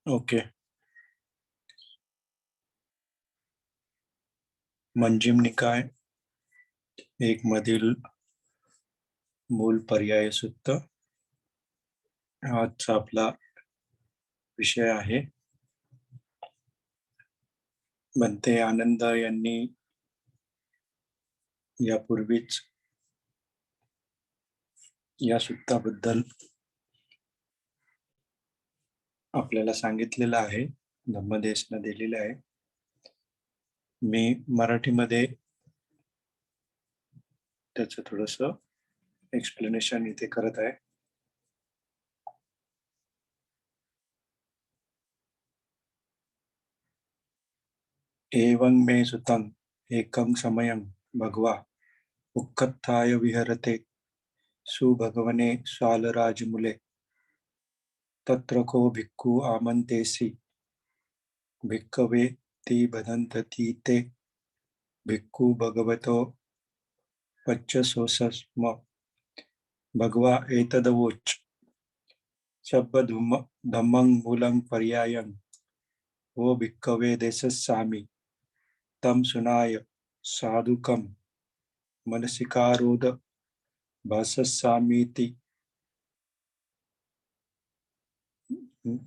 Okay. मंजिम निकाय एक मधील मूल पर्याय सूक्त आजचा आपला विषय आहे. बनते आनंद यांनी यापूर्वीच या सूक्ताबद्दल आपल्याला सांगितलेलं आहे, धम्मदेशना दिलेलं आहे. मी मराठीमध्ये त्याचं थोडंसं एक्सप्लेनेशन इथे करत आहे. एवं मे सुतं एकं समयं भगवा उक्कत्थाय विहरते सुभगवने स्वालराजमूले तत्र को भिक्खु आमन्तेसि भिक्खवे ती बदन्ति ते भिक्खु भगवतो वच्चसोऽस्म भगवा एतदवोच धम्मं मूलं पर्यायं वो भिक्खवे देशस्यामि तं सुनाय साधुकं मनसिकारोद भासस्यामीति.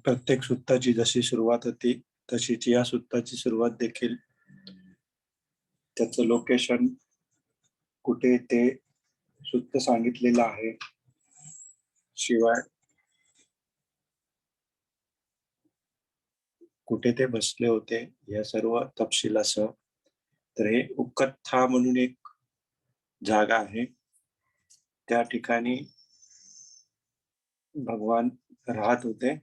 प्रत्येक सूक्ताची जशी सुरुवात होती तशीच या सूक्ताची सुरुवात देखील त्याचं लोकेशन कुठे ते सूक्त सांगितलेलं आहे. शिवाय कुठे ते बसले होते या सर्व तपशिलासह. तर हे उक्कत्था म्हणून एक जागा आहे, त्या ठिकाणी भगवान राहत होते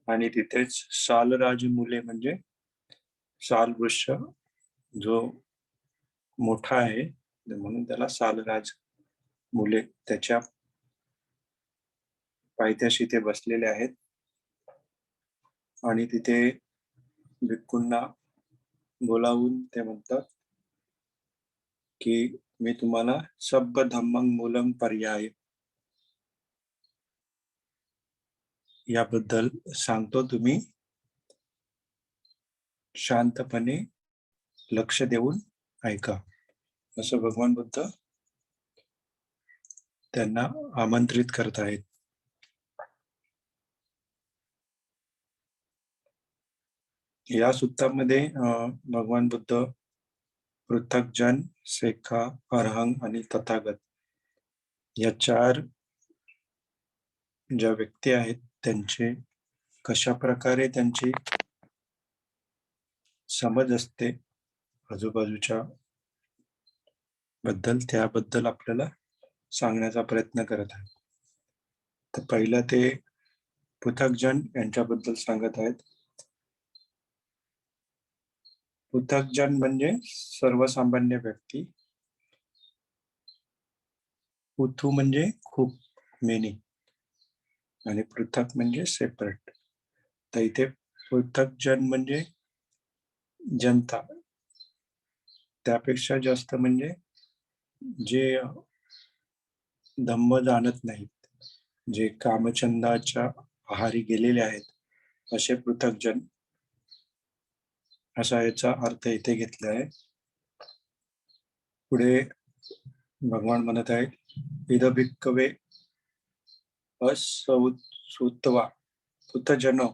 आणि तिथेच सालराज मुले म्हणजे साल वृक्ष जो मोठा आहे म्हणून त्याला सालराज मुले त्याच्या पायथ्याशी ते बसलेले आहेत. आणि तिथे भिक्खूंना बोलावून ते म्हणतात की मी तुम्हाला सब्ब धम्मं मूलं पर्याय याबद्दल सांगतो, तुम्ही शांतपणे लक्ष देऊन ऐका, असं भगवान बुद्ध त्यांना आमंत्रित करत आहेत. या सूक्तामध्ये भगवान बुद्ध पृथक्जन, सेखा, अरहंग आणि तथागत या 4 ज्या व्यक्ती आहेत त्यांचे कशा प्रकारे त्यांची समज असते आजूबाजूच्या बद्दल, त्याबद्दल आपल्याला सांगण्याचा प्रयत्न करत आहेत. तर पहिलं ते पृथक्जन यांच्याबद्दल सांगत आहेत. पृथक्जन म्हणजे सर्वसामान्य व्यक्ती. पृथू म्हणजे खूप, मेनी, आणि पृथक म्हणजे सेपरेट. तर इथे पृथक्जन म्हणजे जनता, त्यापेक्षा जास्त म्हणजे जे धम्म जाणत नाहीत, जे कामचंदाच्या आहारी गेलेले आहेत, असे पृथक्जन, असा याचा अर्थ इथे घेतला आहे. पुढे भगवान म्हणत आहेत इद भिक्खवे असुत्वा पृथजनो.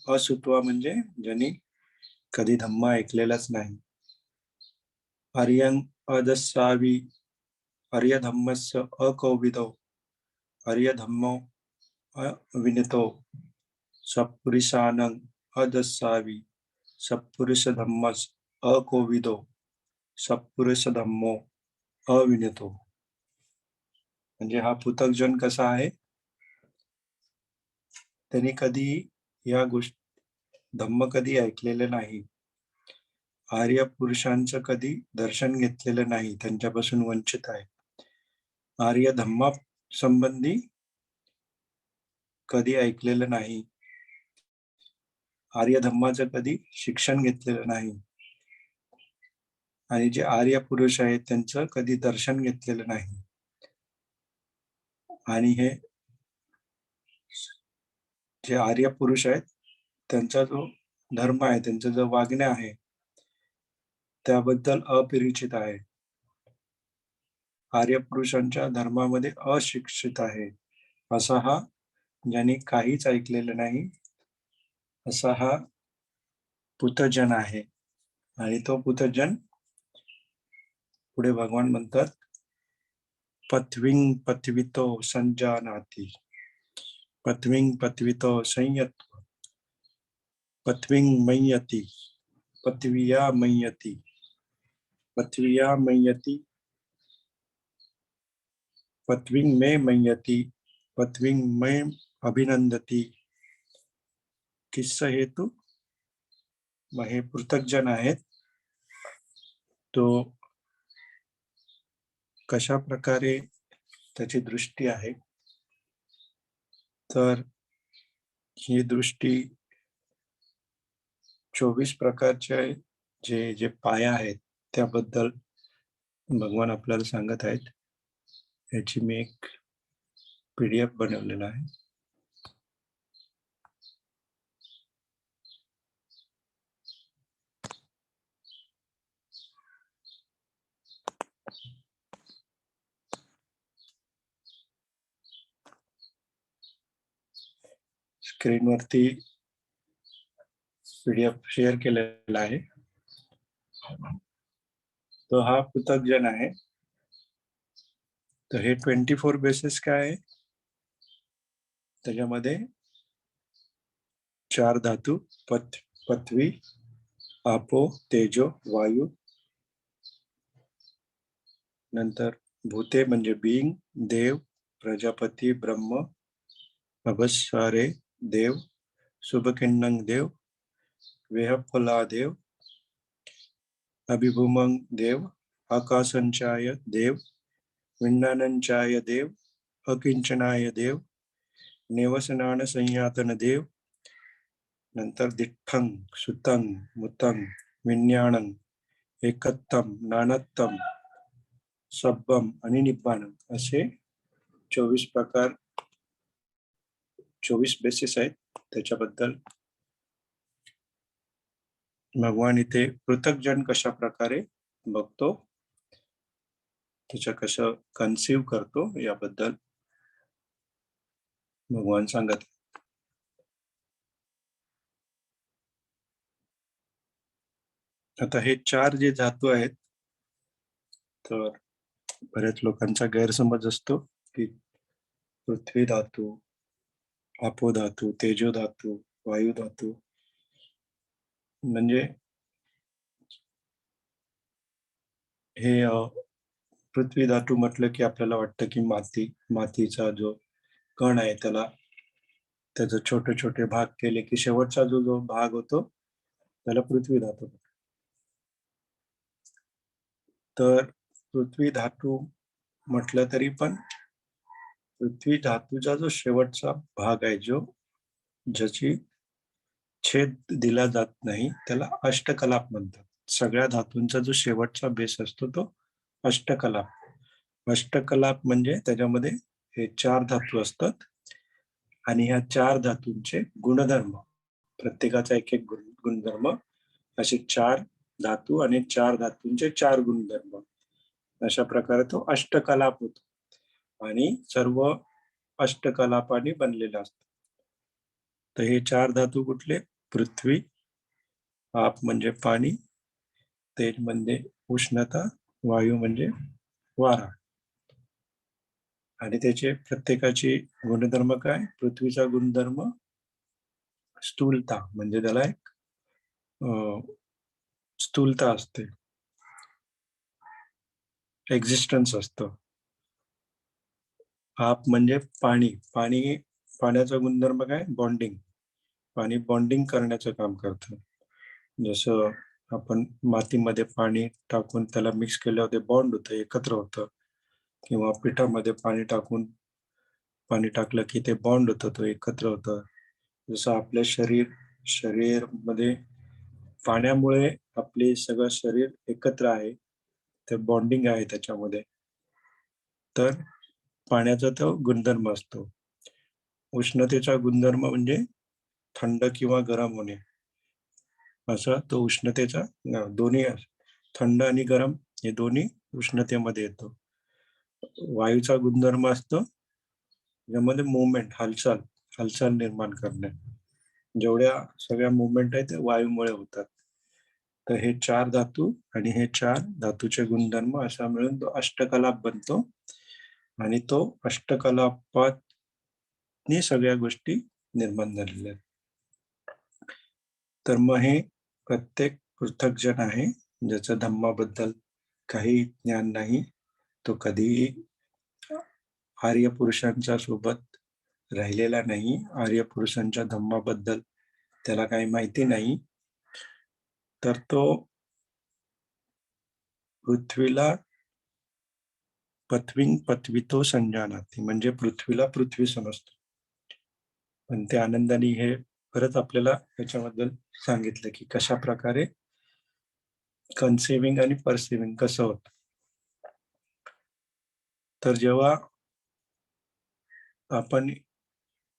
असुत्वा म्हणजे ज्यांनी कधी धम्म ऐकलेलाच नाही. आर्यं अदस्सावी आर्यधम्मस्य अकौविदो आर्यधम्मो अविनितो सत्पुरुषानं अदस्सावी सत्पुरुषधम्मस् अकोविदो सत्पुरुषधम्मो अविनितो. म्हणजे हा पृथक्जन कसा आहे, त्यांनी कधी या धम्म कधी ऐकलेले नाही, आर्य पुरुषांचं कधी दर्शन घेतलेलं नाही, त्यांच्यापासून वंचित आहे. आर्य धम्मा संबंधी कधी ऐकलेलं नाही, आर्य धम्माचं कधी शिक्षण घेतलेलं नाही, आणि जे आर्य पुरुष आहेत त्यांचं कधी दर्शन घेतलेलं नाही. आणि हे जे आर्य पुरुष आहेत त्यांचा जो धर्म आहे, त्यांचं जो वागणं आहे, त्याबद्दल अपरिचित आहे. आर्यपुरुषांच्या धर्मामध्ये अशिक्षित आहे. असा हा ज्यांनी काहीच ऐकलेलं नाही, असा हा पुतजन आहे. आणि तो पुतजन पुढे भगवान म्हणतात, पथ्विं पथ्वितो संजानाति, पथ्विं पथ्वितो संयत्व, पथ्विं मय्यति, पथ्विया मय्यति, पथ्विया मय्यति, पथ्विं मे मय्यति, पथ्विं मे अभिनंदति. किस्सा हेतू मग हे पृथक्जन आहेत. तो कशा प्रकारे त्याची दृष्टी आहे, तर ही दृष्टी 24 प्रकारचे जे जे पाया आहेत त्याबद्दल भगवान आपल्याला सांगत आहेत. याची मी एक PDF बनवलेला आहे. स्क्रीनवरती PDF शेअर केलेला आहे. तो हा पृथक्जन आहे. तर हे 24 बेसिस काय आहे, त्याच्यामध्ये 4 धातू, पृथ्वी, आपो, तेजो, वायू, नंतर भूते म्हणजे बीइंग, देव, प्रजापती, ब्रह्म, अभस्वारे देव, शुभकिन्नंग देव, वेहफला देव, अभिभूमंग देव, आकाशंचाय देव, विज्ञानंचाय देव, अकिंचनाय देव, निवसनान संयातन देव, नंतर दिठ्ठंग, सुतंग, मुतंग, विज्ञानं, एकत्तम, नानत्तम, सब्बम आणि निब्बाणम असे 24 प्रकार, 24 बेसिस आहेत. त्याच्याबद्दल भगवान इथे पृथक्जन कशा प्रकारे बघतो, त्याच्या कसं कन्सिव्ह करतो याबद्दल भगवान सांगत. आता हे 4 जे धातू आहेत, तर बऱ्याच लोकांचा गैरसमज असतो की पृथ्वी धातू, आपो धातू, तेजो धातू, वायू धातू म्हणजे हे पृथ्वी धातू म्हटलं की आपल्याला वाटतं की मातीचा जो कण आहे त्याचे छोटे छोटे भाग केले की शेवटचा जो जो भाग होतो त्याला पृथ्वी धातू. तर पृथ्वी धातू म्हटलं तरी पण पृथ्वी धातूचा जो शेवटचा भाग आहे, ज्याची छेद दिला जात नाही, त्याला अष्टकलाप म्हणतात. सगळ्या धातूंचा जो शेवटचा बेस असतो तो अष्टकलाप. अष्टकलाप म्हणजे त्याच्यामध्ये हे 4 धातू असतात आणि ह्या 4 धातूंचे गुणधर्म, प्रत्येकाचा एक एक गुणधर्म, असे 4 धातू आणि 4 धातूंचे 4 गुणधर्म, अशा प्रकारे तो अष्टकलाप होतो आणि सर्व अष्टकलापाने बनलेला असतो. तर हे 4 धातू कुठले? पृथ्वी, आप म्हणजे पाणी, तेज म्हणजे उष्णता, वायू म्हणजे वारा. आणि त्याचे प्रत्येकाची गुणधर्म काय? पृथ्वीचा गुणधर्म स्थूलता, म्हणजे त्याला एक स्थूलता असते, एक्झिस्टन्स असतं. आप म्हणजे पाण्याचा गुणधर्म काय? बॉन्डिंग. पाणी बॉन्डिंग करण्याचं काम करतं. जसं आपण मातीमध्ये पाणी टाकून त्याला मिक्स केल्यावर ते बॉन्ड होतं, एकत्र होतं, किंवा पिठामध्ये पाणी टाकलं की ते बॉन्ड होतं, तो एकत्र होतं. जसं आपल्या शरीरमध्ये पाण्यामुळे आपले सगळं शरीर एकत्र आहे, ते बॉन्डिंग आहे त्याच्यामध्ये. तर पाण्याचा तो गुणधर्म असतो. उष्णतेचा गुणधर्म म्हणजे थंड किंवा गरम होणे, असं तो उष्णतेचा दोन्ही थंड आणि गरम हे दोन्ही उष्णतेमध्ये येतो. वायूचा गुणधर्म असतो यामध्ये मुवमेंट, हालचाल निर्माण करणे. जेवढ्या सगळ्या मुवमेंट आहेत ते वायूमुळे होतात. तर हे 4 धातू आणि हे 4 धातूचे गुणधर्म असा मिळून तो अष्टकलाप बनतो आणि तो अष्टकलापातनी सगळ्या गोष्टी निर्माण झालेल्या आहेत. तर मग हे प्रत्येक पृथकजन आहे, ज्याचं धम्माबद्दल काही ज्ञान नाही. तो कधीही आर्य पुरुषांच्या सोबत राहिलेला नाही. आर्य पुरुषांच्या धम्माबद्दल त्याला काही माहिती नाही. तर तो पृथ्वीला पत्वितो संजानाति, म्हणजे पृथ्वीला पृथ्वी समजतो. पण ते आनंदाने हे परत आपल्याला याच्याबद्दल सांगितलं की कशा प्रकारे कन्सिव्हिंग आणि परसिव्हिंग कसं होतं. तर जेव्हा आपण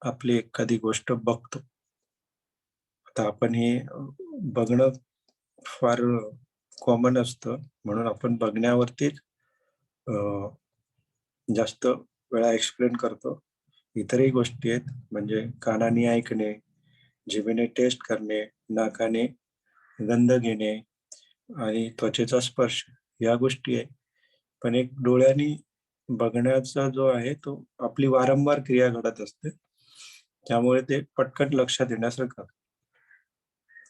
आपली एखादी गोष्ट बघतो, आता आपण हे बघणं फार कॉमन असतं, म्हणून आपण बघण्यावरतीच जास्त वेळा एक्सप्लेन करतो. इतरही गोष्टी आहेत, म्हणजे कानाने ऐकणे, जिभेने टेस्ट करणे, नाकाने गंध घेणे आणि त्वचेचा स्पर्श, या गोष्टी आहे. पण एक डोळ्यांनी बघण्याचा जो आहे तो आपली वारंवार क्रिया घडत असते, त्यामुळे ते पटकन लक्षात येण्यासारखं.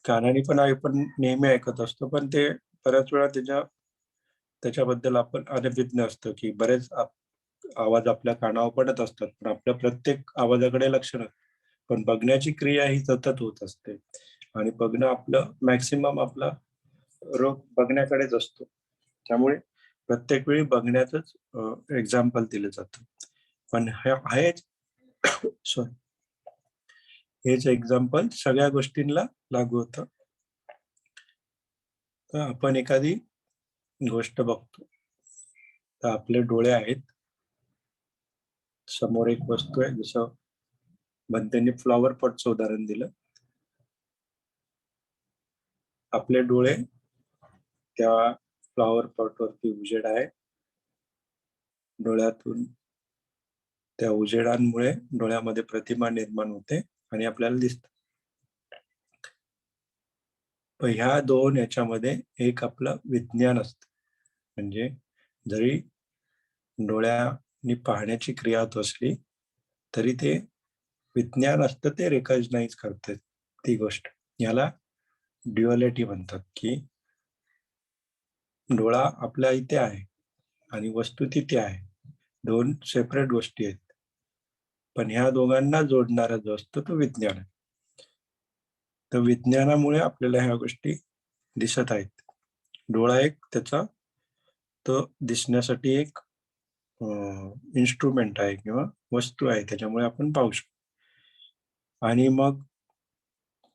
कानाने पण आपण नेहमी ऐकत असतो, पण ते बऱ्याच वेळा त्याच्याबद्दल आपण अनभिज्ञ असतो, की बरेच आवाज आपल्या कानावर पडत असतात, पण आपल्या प्रत्येक आवाजाकडे लक्ष नसतं. पण बघण्याची क्रिया ही सतत होत असते आणि बघणं आपलं मॅक्सिमम आपला रोग बघण्याकडेच असतो. त्यामुळे प्रत्येक वेळी बघण्याचंच एक्झाम्पल दिलं जातं. पण हेच सॉरी हेच एक्झाम्पल सगळ्या गोष्टींना लागू होतं. तर आपण एखादी गोष्ट बघतो, तर आपले डोळे आहेत, समोर एक वस्तू आहे, जसं बनतेने फ्लॉवर पॉटचं उदाहरण दिलं. आपले डोळे त्या फ्लॉवर पॉट वरती उजेड आहे, डोळ्यातून त्या उजेडांमुळे डोळ्यामध्ये प्रतिमा निर्माण होते आणि आपल्याला दिसतं. पण ह्या दोन याच्यामध्ये एक आपलं विज्ञान असतं, म्हणजे जरी डोळ्यांनी पाहण्याची क्रिया होत असली तरी ते विज्ञान असतं, ते रेकॉग्नाइज करते ती गोष्ट. याला ड्युअलिटी म्हणतात, की डोळा आपल्या इथे आहे आणि वस्तू तिथे आहे. दोन सेपरेट गोष्टी आहेत. पण ह्या दोघांना जोडणारा जो असतो तो विज्ञान आहे. तर विज्ञानामुळे आपल्याला ह्या गोष्टी दिसत आहेत. डोळा एक त्याचा तो दिसण्यासाठी एक इन्स्ट्रुमेंट आहे किंवा वस्तू आहे, त्याच्यामुळे आपण पाहू शकतो. आणि मग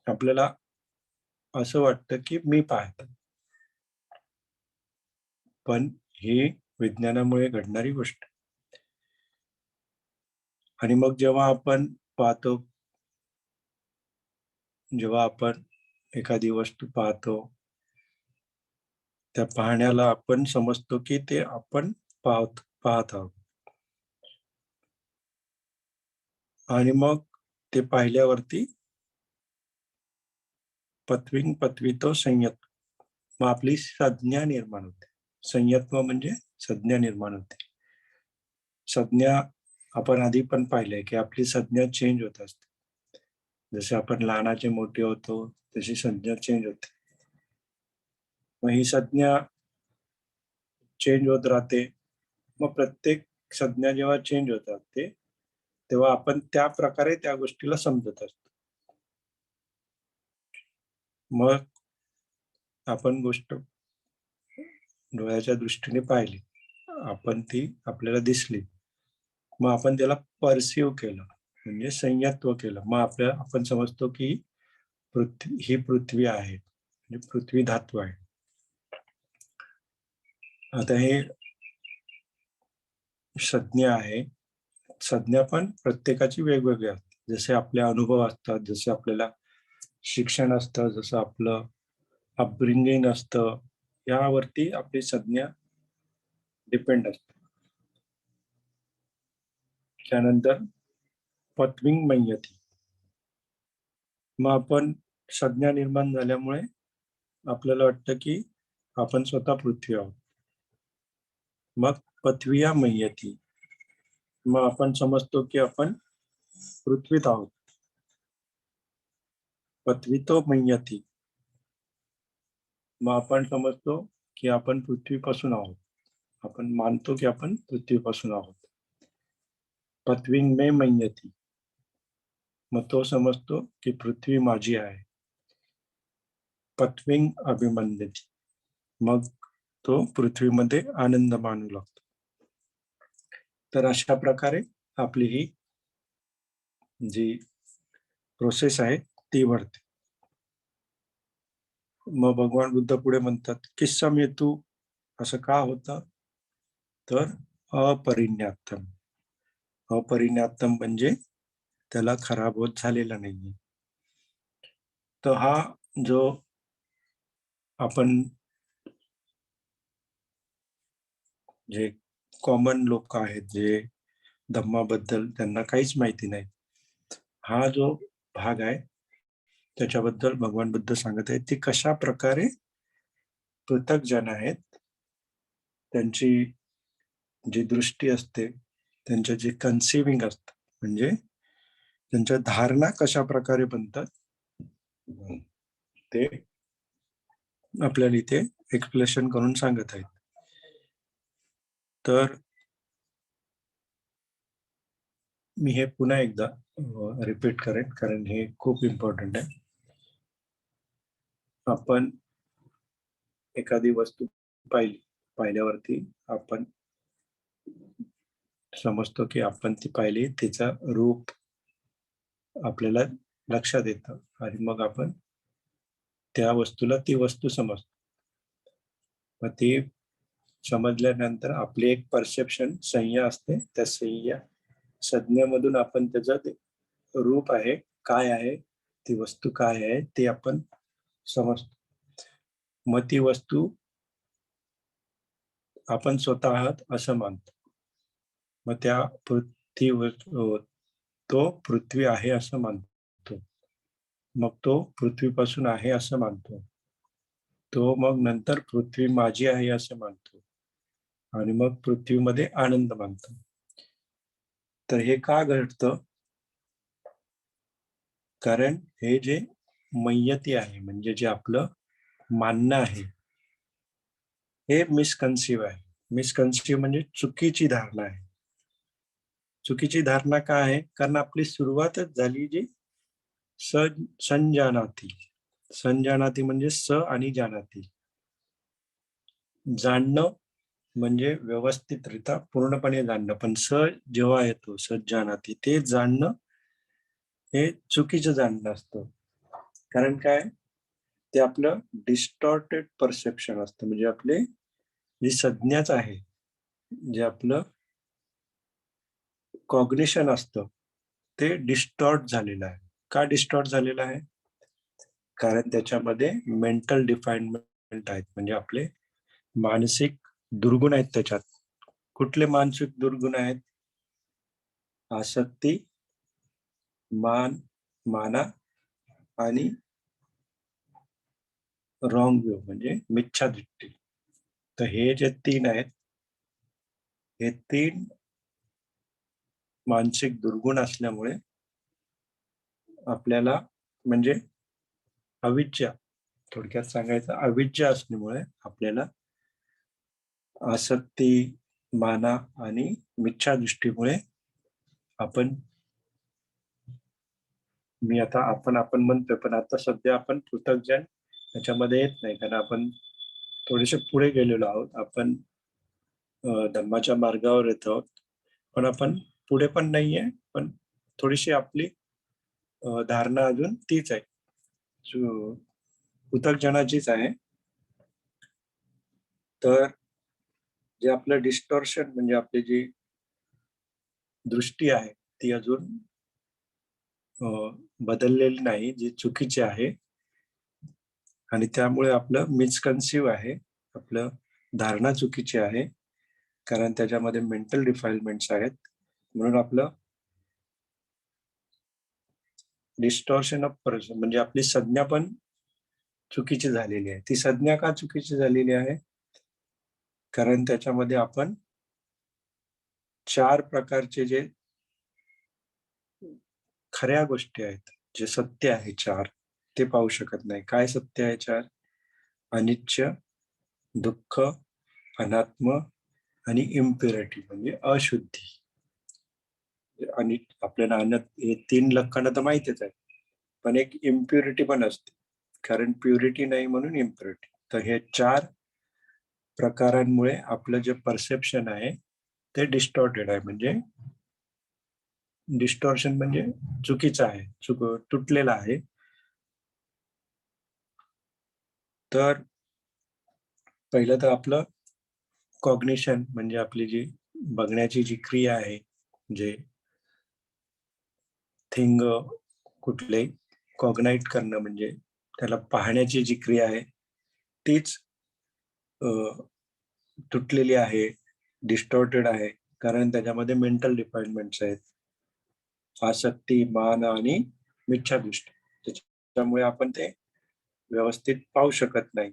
आपल्याला असं वाटतं की मी पाहतो, पण ही विज्ञानामुळे घडणारी गोष्ट. आणि मग जेव्हा आपण पाहतो, जेव्हा आपण एखादी वस्तू पाहतो, त्या पाहण्याला आपण समजतो की ते आपण पाहत आहोत. आणि मग ते पाहिल्यावरती पत्वितो संयत, मग आपली संज्ञा निर्माण होते. संयत्व म्हणजे संज्ञा निर्माण होते. संज्ञा आपण आधी पण पाहिलंय की आपली संज्ञा चेंज होत असते. जसे आपण लहानाचे मोठे होतो तशी संज्ञा चेंज होते. मग ही संज्ञा चेंज होत राहते. मग प्रत्येक संज्ञा जेव्हा चेंज होतात तेव्हा आपण त्या प्रकारे त्या गोष्टीला समजत असतो. मग आपण गोष्ट डोळ्याच्या दृष्टीने पाहिली, आपण ती आपल्याला दिसली, मग आपण त्याला परसिव्ह केलं, म्हणजे संयत्व केलं. मग आपण समजतो की ही पृथ्वी आहे, म्हणजे पृथ्वी धातू आहे. आता हे संज्ञा आहे. संज्ञा पण प्रत्येकाची वेगवेगळी असते. जसे आपले अनुभव असतात, जसे आपल्याला शिक्षण असतं, जसं आपलं अपब्रिंगिंग असतं, यावरती आपली संज्ञा डिपेंड असते. त्यानंतर पत्विंग मय्यती. मग आपण संज्ञा निर्माण झाल्यामुळे आपल्याला वाटतं की आपण स्वतः पृथ्वी आहोत. मग पृथ्वीया मय्यती. मग आपण समजतो की आपण पृथ्वीत आहोत. पृथ्वीतो मय्यती. मग आपण समजतो की आपण पृथ्वीपासून आहोत. आपण मानतो की आपण पृथ्वीपासून आहोत. पृथ्वीं मे मय्यती. मग तो समजतो की पृथ्वी माझी आहे. पृथ्वीं अभिमन्यती. मग तो पृथ्वीमध्ये आनंद मानू लागतो. तर अशा प्रकारे आपली ही जी प्रोसेस आहे ती घडते. मग भगवान बुद्ध पुढे म्हणतात किस्सम हेतू असं का होतं, तर अपरिज्ञातम. अपरिज्ञातम म्हणजे त्याला खराब होत झालेला नाहीये. तर हा जो आपण जे कॉमन लोक आहेत, जे धम्माबद्दल त्यांना काहीच माहिती नाही, हा जो भाग आहे त्याच्याबद्दल भगवान बुद्ध सांगत आहेत की कशा प्रकारे पृथक जन आहेत, त्यांची जी दृष्टी असते, त्यांचं जे कन्सिविंग असतं, म्हणजे त्यांच्या धारणा कशा प्रकारे बनतात, ते आपल्याला इथे एक्सप्लेनेशन करून सांगत आहेत. तर मी हे पुन्हा एकदा रिपीट करेन, कारण हे खूप इम्पॉर्टंट आहे. आपण एखादी वस्तू पाहिल्यावरती आपण समजतो की आपण ती पाहिली, तिचं रूप आपल्याला लक्षात येतं आणि मग आपण त्या वस्तूला ती वस्तू समजतो. मग ती समजल्यानंतर आपली एक परसेप्शन संज्ञा असते. त्या संज्ञेमधून आपण त्याचं ते रूप आहे, काय आहे, ती वस्तू काय आहे ते आपण समजतो. मग ती वस्तू आपण स्वतः आहात असं मानतो. मग त्या तो पृथ्वी आहे असं मानतो. मग तो पृथ्वीपासून आहे असं मानतो. तो मग नंतर पृथ्वी माझी आहे असं मानतो आणि मग पृथ्वीमध्ये आनंद मानतो. तर हे का घडतं? कारण हे जे मय्यती आहे, म्हणजे जे आपलं मानणं आहे, हे मिसकन्सिव्ह आहे. मिसकन्सिव्ह म्हणजे चुकीची धारणा आहे. चुकीची धारणा काय आहे? कारण आपली सुरुवातच झाली जी संजानाती. संजानाती म्हणजे स आणि जानाती. जाणणं म्हणजे व्यवस्थितरित्या पूर्णपणे जाणणं, पण स जेव्हा येतो, सज्जानाती, ते जाणणं हे चुकीचं जाणणं असतं. कारण काय? ते आपलं डिस्टॉर्टेड परसेप्शन असतं. म्हणजे आपले जी संज्ञाच आहे, जे आपलं कॉग्निशन असतं, ते डिस्टॉर्ट झालेलं आहे. का डिस्टॉर्ट झालेलं आहे? कारण त्याच्यामध्ये मेंटल डिफाईनमेंट आहेत, म्हणजे आपले मानसिक दुर्गुण आहेत त्याच्यात. कुठले मानसिक दुर्गुण आहेत? आसक्ती, माना आणि रॉंग व्ह्यू म्हणजे मिथ्या दृष्टी. तर हे जे 3 आहेत, हे 3 मानसिक दुर्गुण असल्यामुळे आपल्याला, म्हणजे अविद्या, थोडक्यात सांगायचं अविद्या असल्यामुळे आपल्याला आसक्ती, माना आणि मिथ्या दृष्टीमुळे आपण आपण म्हणतोय, पण आता सध्या आपण पृथग्जन त्याच्यामध्ये येत नाही, कारण आपण थोडेसे पुढे गेलेलो आहोत. आपण धम्माच्या मार्गावर येतो आहोत, पण आपण पुढे पण नाहीये, पण थोडीशी आपली धारणा अजून तीच आहे, पृथग्जनाचीच आहे. तर जे आपलं डिस्टॉर्शन, म्हणजे आपली जी दृष्टी आहे, ती अजून बदललेली नाही, जी चुकीची आहे आणि त्यामुळे आपलं मिसकन्सीव्ह आहे, आपलं धारणा चुकीची आहे, कारण त्याच्यामध्ये मेंटल डिफाईलमेंट्स आहेत. म्हणून आपलं डिस्टॉर्शन ऑफ पर्सन म्हणजे आपली संज्ञा पण चुकीची झालेली आहे. ती संज्ञा का चुकीची झालेली आहे? कारण त्याच्यामध्ये आपण 4 प्रकारचे जे खऱ्या गोष्टी आहेत, जे सत्य आहे 4 ते पाहू शकत नाही. काय सत्य आहे 4? अनित्य, दुःख, अनात्म आणि इम्प्युरिटी म्हणजे अशुद्धी. आणि आपल्याला हे 3 लक्षणं तर माहितीच आहे. पण एक इम्प्युरिटी पण असते. कारण प्युरिटी नाही म्हणून इम्प्युरिटी. तर हे 4 प्रकारांमुळे आपलं जे परसेप्शन आहे ते डिस्टॉर्टेड आहे. म्हणजे डिस्टॉर्शन म्हणजे चुकीचं आहे, तुटलेलं आहे. तर पहिलं तर आपलं कॉग्निशन म्हणजे आपली जी बघण्याची जी क्रिया आहे, जे थिंग कुठले कॉग्नाइट करणं म्हणजे त्याला पाहण्याची जी क्रिया आहे तीच तुटलेली आहे, डिस्टॉर्टेड आहे. कारण त्याच्यामध्ये मेंटल डिफाईनमेंट्स आहेत. आसक्ती, मान आणि मिथ्यादृष्टी. त्याच्यामुळे आपण ते व्यवस्थित पाहू शकत नाही.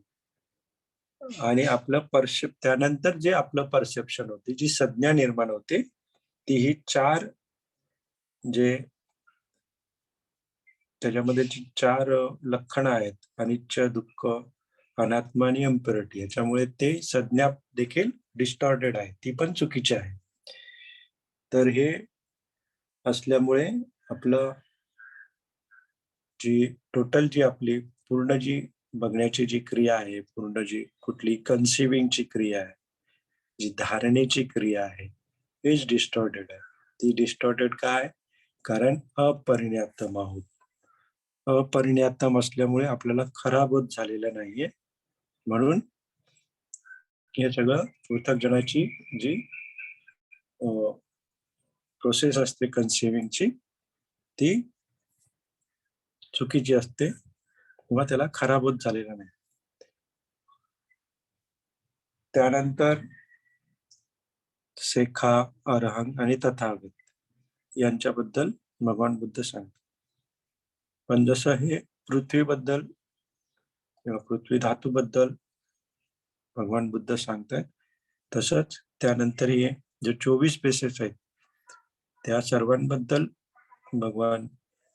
आणि आपलं त्यानंतर जे आपलं परसेप्शन होते, जी संज्ञा निर्माण होते, ती ही 4 जे त्याच्यामध्ये जी 4 लक्षणं आहेत, अनिच्छ, दुःख, अनात्म आणि इम्प्युरिटी. याच्यामुळे ते संज्ञा देखील डिस्टॉर्टेड आहे. ती पण चुकीची आहे. तर हे असल्यामुळे आपलं जी आपली पूर्ण जी बघण्याची जी क्रिया आहे, पूर्ण जी कुठली कन्सिव्हिंगची क्रिया आहे, जी धारणेची क्रिया आहे, हेच डिस्टॉर्टेड आहे. ती डिस्टॉर्टेड काय? कारण अपरिणयातम आहोत. अपरिणयातम असल्यामुळे आपल्याला खराबच झालेलं नाहीये. म्हणून हे सगळं पृथक्जनाची जी प्रोसेस असते कन्सिव्हिंगची, ती चुकीची असते किंवा त्याला खराबच झालेलं नाही. त्यानंतर सेखा, अरहंग आणि तथागत यांच्याबद्दल भगवान बुद्ध सांगतात. पण जसं हे पृथ्वीबद्दल किंवा पृथ्वी धातूबद्दल भगवान बुद्ध सांगतायत, तसंच त्यानंतर हे जे 24 बेसिस आहेत, त्या सर्वांबद्दल भगवान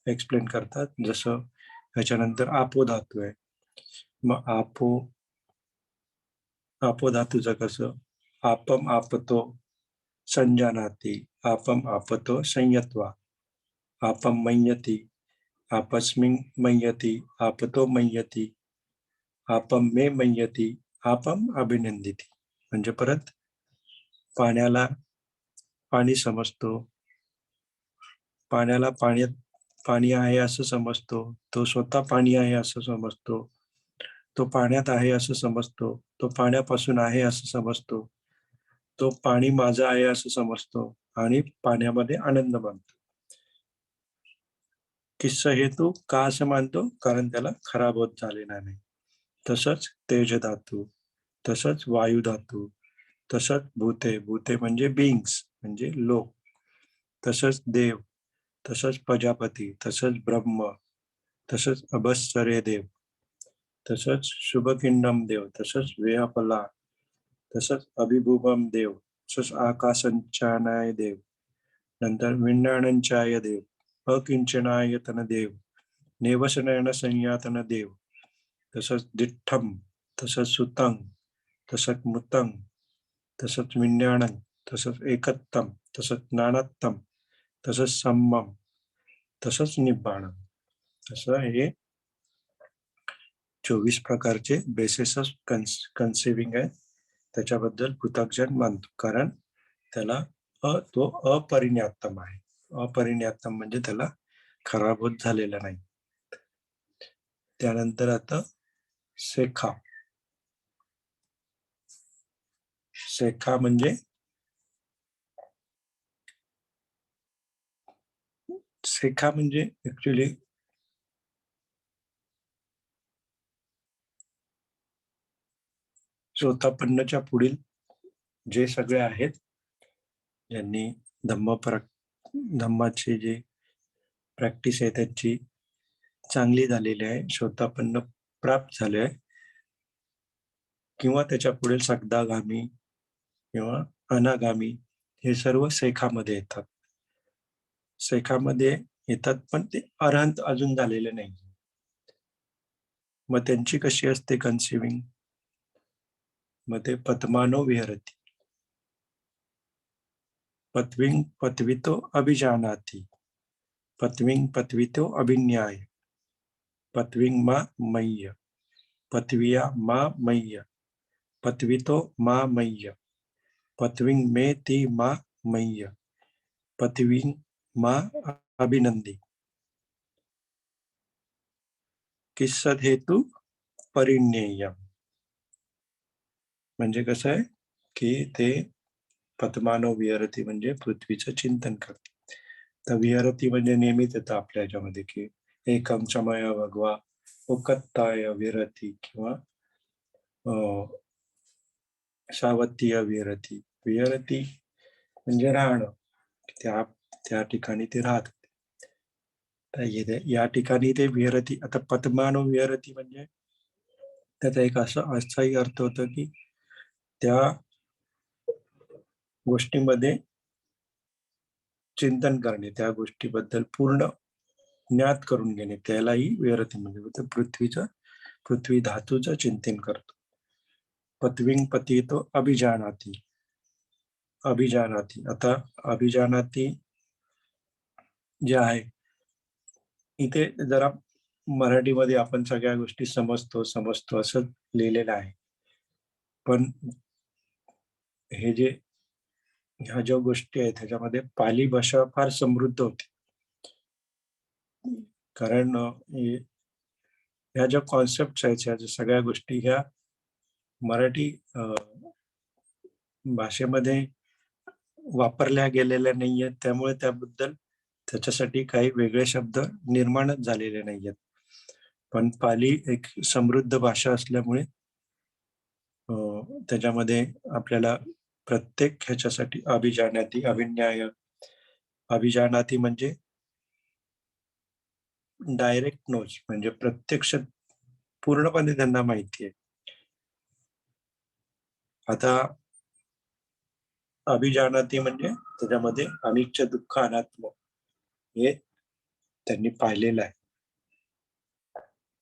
एक्सप्लेन करतात. जसं ह्याच्यानंतर आपो धातू आहे. मग आपो धातूचं कसं? आपम आपतो संजानाति, आपम आपतो संयत्वा, आपम मय्यति, आपस्मिन् मय्यति, आपतो मय्यति, आपम मे मय्यति, आपम अभिनंदिती. म्हणजे परत पाण्याला पाणी समजतो, पाण्याला पाणी आहे असं समजतो, तो स्वतः पाणी आहे असं समजतो, तो पाण्यात आहे असं समजतो, तो पाण्यापासून आहे असं समजतो, तो पाणी माझं आहे असं समजतो आणि पाण्यामध्ये आनंद मानतो. किस्सा हेतू का असं मानतो? कारण त्याला खराब होत झालेला नाही. तसंच तेज धातू, तसंच वायू धातू, तसंच भूते म्हणजे बीइंग्स म्हणजे लोक, तसंच देव, तसंच प्रजापती, तसंच ब्रह्म, तसंच अभस्सरे देव, तसंच शुभकिंडम देव, तसंच वेहपला, तसंच अभिभुवम देव, तसंच आकाशंचानाय देव, नंतर विज्ञानंचाय देव, अकिंचनायतन देव, नेवशनयन संयातन देव, तसंच दिठ्ठम, तसंच सुतं, तसंच मुतं, तसंच विज्ञानं, तसंच एकत्तम, तसंच नानत्तम, तसंच सम्मम, तसंच निब्बाणम. असं हे 24 प्रकारचे बेसिस ऑफ कन्सिव्हिंग आहे. त्याच्याबद्दल पृथक्जन मानतो. कारण त्याला तो अपरिणयातम आहे. अपरिणयातम म्हणजे त्याला खराब होत झालेला नाही. त्यानंतर आता सेखा. सेखा म्हणजे शेखा म्हणजे ऍक्च्युली श्रोतापन्नच्या पुढील जे सगळे आहेत ज्यांनी धम्माची जे प्रॅक्टिस आहे त्यांची चांगली झालेली आहे, श्रोतापन्न प्राप्त झाले आहे, किंवा त्याच्या पुढील सकदागामी किंवा अनागामी, हे सर्व शेखामध्ये येतात. शेखामध्ये येतात, पण ते अरहंत अजून झालेले नाही. मग त्यांची कशी असते कन्सिविंग? मग ते पद्मानो विहरती, पत्विंग पत्वितो अभिजानाति, पत्विंग पत्वितो अभिन्याय, पत्विंग मा मय्य, पत्विया मा मय्य, पत्वितो मा मय्य, पत्विंग मे ती मा मय्य, पत्विंग मा अभिनंदी, किस्सद हेतू परिण्ययम. म्हणजे कसं आहे की ते पद्मानो विहरती म्हणजे पृथ्वीचं चिंतन करते. तर विहरती म्हणजे नेहमीच येतं आपल्या ह्याच्यामध्ये की एकम चमय भगवा उकत्ताय विहरती किंवा सावत्तीय विहरती. विहरती म्हणजे राहणं, त्या ठिकाणी ते राहत होते. तर या ठिकाणी ते विहरती. आता पद्मानो विहरती म्हणजे त्याचा एक असाही अर्थ होतो की त्या गोष्टीमध्ये चिंतन करणे, त्या गोष्टीबद्दल पूर्ण ज्ञात करून घेणे, त्यालाही विहरती म्हणजे पृथ्वी धातूचं चिंतन करतो. पत्विंग पती तो अभिजानाती. आता अभिजानाती जे आहे, इथे जरा मराठीमध्ये आपण सगळ्या गोष्टी समजतो असं लिहिलेलं आहे, पण ह्या ज्या गोष्टी आहेत ह्याच्यामध्ये पाली भाषा फार समृद्ध होती. कारण ह्या ज्या कॉन्सेप्ट आहेत, ह्या ज्या सगळ्या गोष्टी ह्या मराठी भाषेमध्ये वापरल्या गेलेल्या नाहीयेत, त्यामुळे त्याच्यासाठी काही वेगळे शब्द निर्माणच झालेले नाहीयेत. पण पाली एक समृद्ध भाषा असल्यामुळे त्याच्यामध्ये आपल्याला प्रत्येक ह्याच्यासाठी अभिजानाती, अभिन्याय. अभिजानाती म्हणजे डायरेक्ट नोज, म्हणजे प्रत्यक्ष पूर्णपणे त्यांना माहिती आहे. आता अभिजानाती म्हणजे त्याच्यामध्ये अनिच्छ दुःख अनात्म हे त्यांनी पाहिलेलं आहे.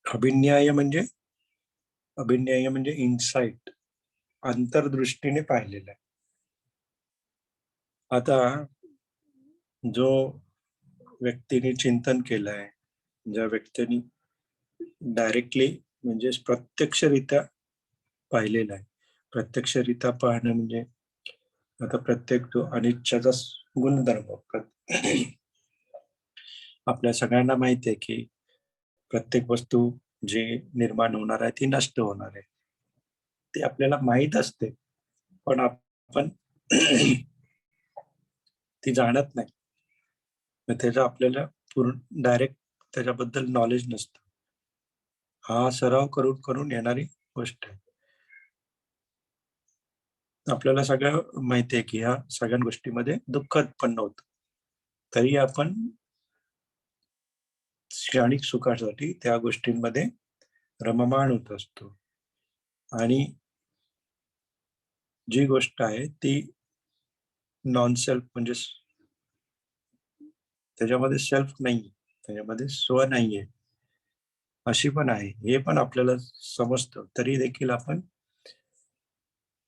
अभिन्याय म्हणजे इन्साइट, अंतर्दृष्टीने पाहिलेलं आहे. आता जो व्यक्तीने चिंतन केलंय, ज्या व्यक्तीने डायरेक्टली म्हणजे प्रत्यक्षरित्या पाहिलेलं आहे. प्रत्यक्षरित्या पाहणं म्हणजे आता प्रत्येक जो अनिच्छाचा गुणधर्म आपल्या सगळ्यांना माहिती आहे की प्रत्येक वस्तू जी निर्माण होणार आहे ती नष्ट होणार आहे, ते आपल्याला माहित असते, पण आपण ती जाणत नाही. त्याचा आपल्याला पूर्ण डायरेक्ट त्याच्याबद्दल नॉलेज नसतं. हा सराव करून करून येणारी गोष्ट आहे. आपल्याला सगळं माहिती आहे की ह्या सगळ्या गोष्टीमध्ये दुःख उत्पन्न होतं, तरी आपण क्षणिक सुखासाठी त्या गोष्टींमध्ये रममाण होत असतो. आणि जी गोष्ट आहे ती नॉन सेल्फ म्हणजे त्याच्यामध्ये सेल्फ नाही, त्याच्यामध्ये स्व नाहीये, अशी पण आहे, हे पण आपल्याला समजतं, तरी देखील आपण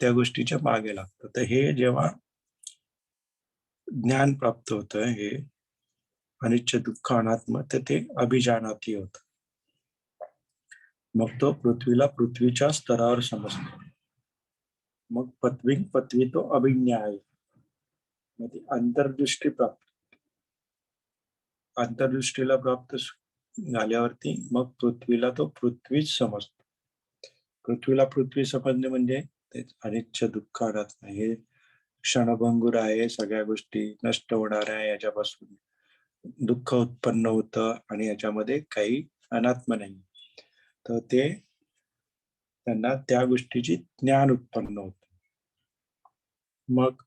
त्या गोष्टीच्या मागे लागतो. तर हे जेव्हा ज्ञान प्राप्त होतं, हे अनिच्छ दुःख अनात्म, तर ते अभिजानाती होत. मग तो पृथ्वीला पृथ्वीच्या स्तरावर समजतो. मग पत्वी तो अभिन्याय, मग ती अंतर्दृष्टीला प्राप्त झाल्यावरती मग पृथ्वीला तो पृथ्वीच समजतो. पृथ्वीला पृथ्वी समजणे म्हणजे तेच अनिच्छ दुःख अनात्म, हे क्षणभंगूर आहे, सगळ्या गोष्टी नष्ट होणार आहे, याच्यापासून दुःख उत्पन्न होतं आणि याच्यामध्ये काही अनात्म नाही, तर ते त्यांना त्या गोष्टीची ज्ञान उत्पन्न होतं. मग